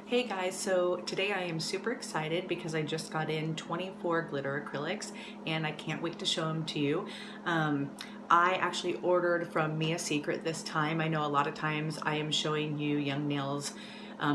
Hey guys, so today I am super excited because I just got in 24 glitter acrylics and I can't wait to show them to you. I actually ordered from Mia Secret this time. I know a lot of times I am showing you Young Nails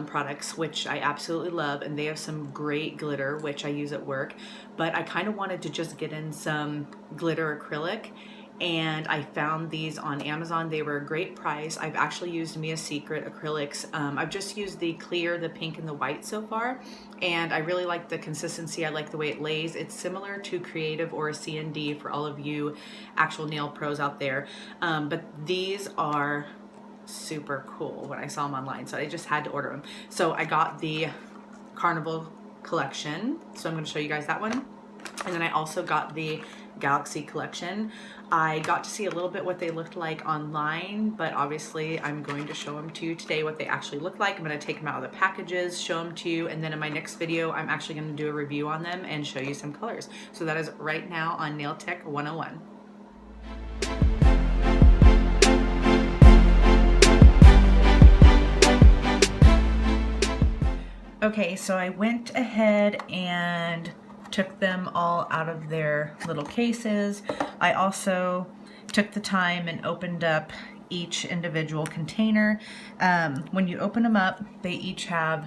products, which I absolutely love, and they have some great glitter, which I use at work, but I kind of wanted to just get in some glitter acrylic, and I found these on Amazon. They were a great price. I've actually used Mia Secret acrylics. I've just used the clear, the pink, and the white so far, and I really like the consistency. I like the way it lays. It's similar to Creative or a C&D for all of you actual nail pros out there, but these are super cool when I saw them online, so I just had to order them. So I got the Carnival collection, so I'm going to show you guys that one. And then I also got the Galaxy collection. I got to see a little bit what they looked like online, but obviously I'm going to show them to you today what they actually look like. I'm going to take them out of the packages, show them to you, and then in my next video I'm actually going to do a review on them and show you some colors. So that is right now on Nail Tech 101. Okay, so I went ahead and took them all out of their little cases. I also took the time and opened up each individual container. When you open them up, they each have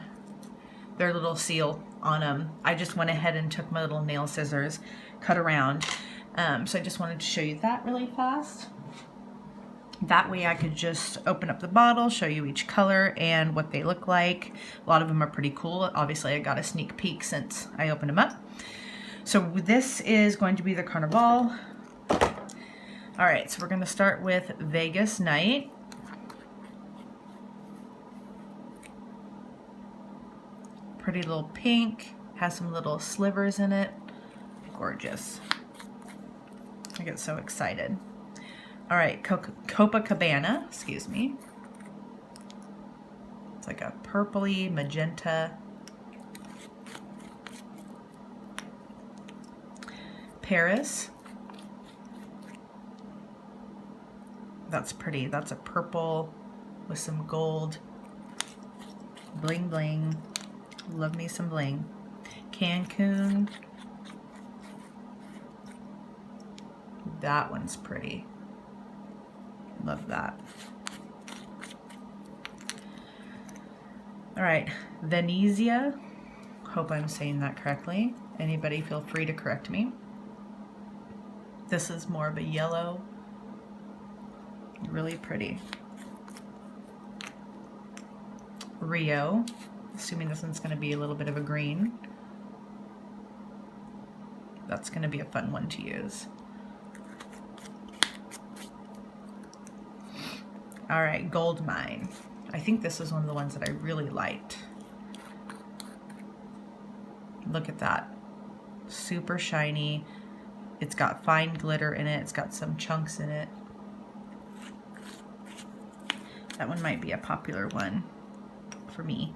their little seal on them. I just went ahead and took my little nail scissors, cut around. So I just wanted to show you that really fast. That way I could just open up the bottle, show you each color and what they look like. A lot of them are pretty cool. Obviously I got a sneak peek since I opened them up. So this is going to be the Carnival. All right, so we're going to start with Vegas Night. Pretty little pink, has some little slivers in it. Gorgeous. I get so excited. All right, Copacabana, excuse me. It's like a purpley magenta. Paris. That's pretty. That's a purple with some gold. Bling bling. Love me some bling. Cancun. That one's pretty. Love that. All right, Venezia. Hope I'm saying that correctly. Anybody feel free to correct me. This is more of a yellow. Really pretty. Rio. Assuming this one's going to be a little bit of a green. That's going to be a fun one to use. All right, Gold Mine. I think this is one of the ones that I really liked. Look at that. Super shiny. It's got fine glitter in it. It's got some chunks in it. That one might be a popular one for me.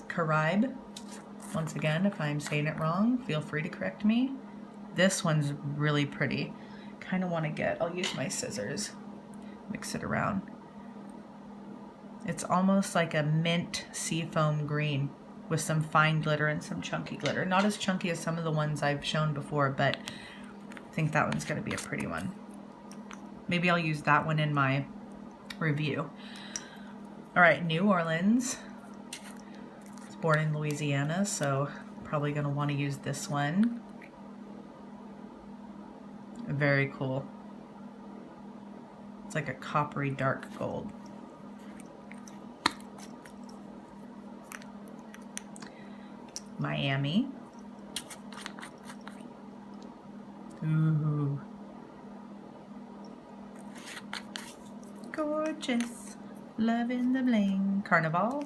Caribe. Once again, if I'm saying it wrong, feel free to correct me. This one's really pretty. Kind of want to get, I'll use my scissors. Mix it around. It's almost like a mint seafoam green with some fine glitter and some chunky glitter. Not as chunky as some of the ones I've shown before, but I think that one's going to be a pretty one. Maybe I'll use that one in my review. All right, New Orleans. I was born in Louisiana, so probably going to want to use this one. Very cool. It's like a coppery dark gold. Miami. Ooh. Gorgeous. Loving the bling. Carnival.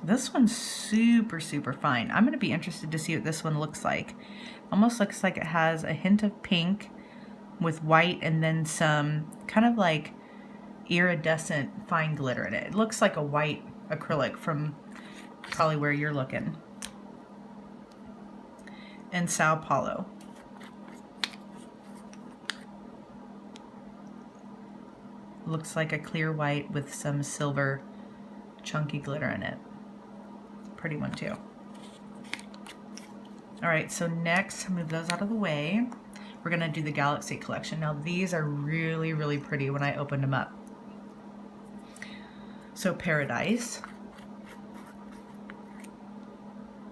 This one's super, super fine. I'm going to be interested to see what this one looks like. Almost looks like it has a hint of pink with white and then some kind of like iridescent fine glitter in it. It looks like a white acrylic from probably where you're looking. And Sao Paulo. Looks like a clear white with some silver chunky glitter in it. Pretty one too. All right, so next, move those out of the way. We're gonna do the Galaxy collection. Now these are really, really pretty when I opened them up. So Paradise.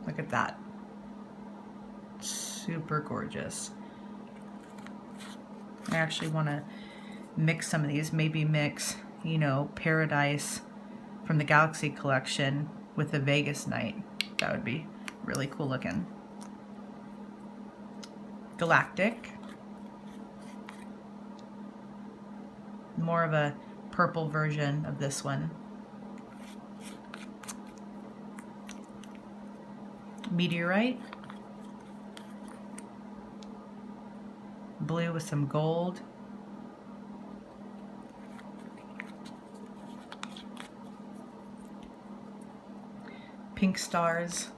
Look at that. Super gorgeous. I actually wanna mix some of these, maybe mix, you know, Paradise from the Galaxy collection with the Vegas night. That would be really cool looking. Galactic. More of a purple version of this one. Meteorite. Blue with some gold. Pink stars.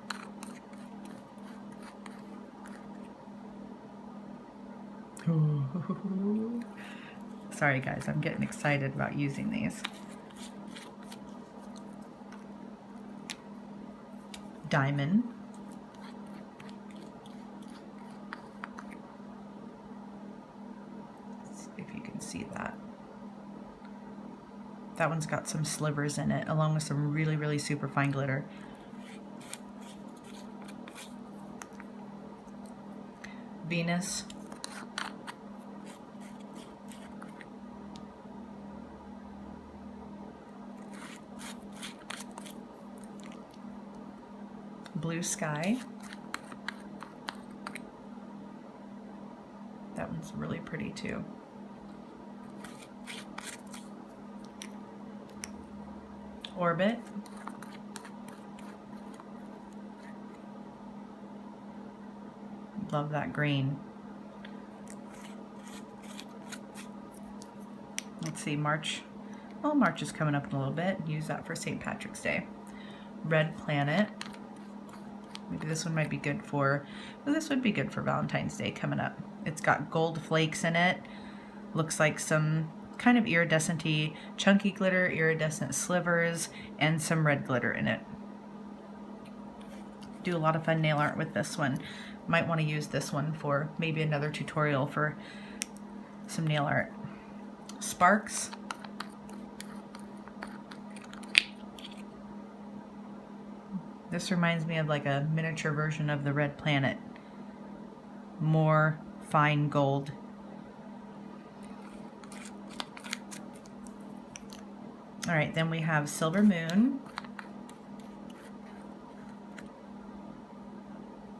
Sorry guys, I'm getting excited about using these. Diamond. Let's see if you can see that. That one's got some slivers in it, along with some really, really super fine glitter. Venus. Blue Sky. That one's really pretty too. Orbit. Love that green. Let's see, March. Well, March is coming up in a little bit. Use that for St. Patrick's Day. Red Planet. Maybe this one might be good for, well, this would be good for Valentine's Day coming up. It's got gold flakes in it. Looks like some kind of iridescent-y, chunky glitter, iridescent slivers, and some red glitter in it. Do a lot of fun nail art with this one. Might want to use this one for maybe another tutorial for some nail art. Sparks. This reminds me of like a miniature version of the Red Planet. More fine gold. All right, then we have Silver Moon.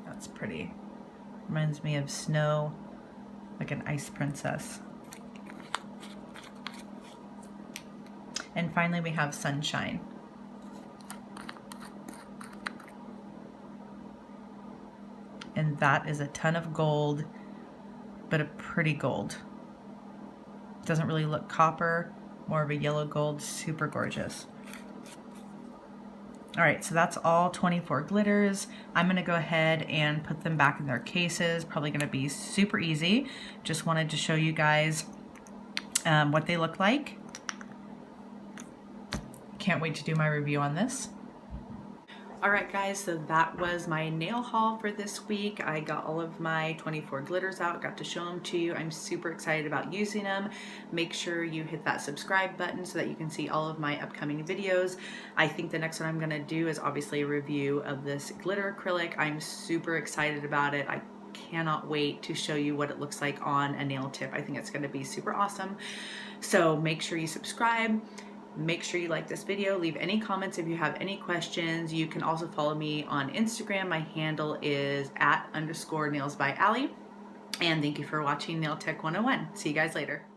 That's pretty. Reminds me of snow, like an ice princess. And finally we have Sunshine. And that is a ton of gold, but a pretty gold. Doesn't really look copper, more of a yellow gold, super gorgeous. All right, so that's all 24 glitters. I'm gonna go ahead and put them back in their cases. Probably gonna be super easy. Just wanted to show you guys what they look like. Can't wait to do my review on this. Alright guys, so that was my nail haul for this week. I got all of my 24 glitters out, got to show them to you. I'm super excited about using them. Make sure you hit that subscribe button so that you can see all of my upcoming videos. I think the next one I'm going to do is obviously a review of this glitter acrylic. I'm super excited about it. I cannot wait to show you what it looks like on a nail tip. I think it's going to be super awesome. So make sure you subscribe. Make sure you like this video, leave any comments if you have any questions. You can also follow me on Instagram. My handle is @_nailsbyally. And thank you for watching Nail Tech 101. See you guys later.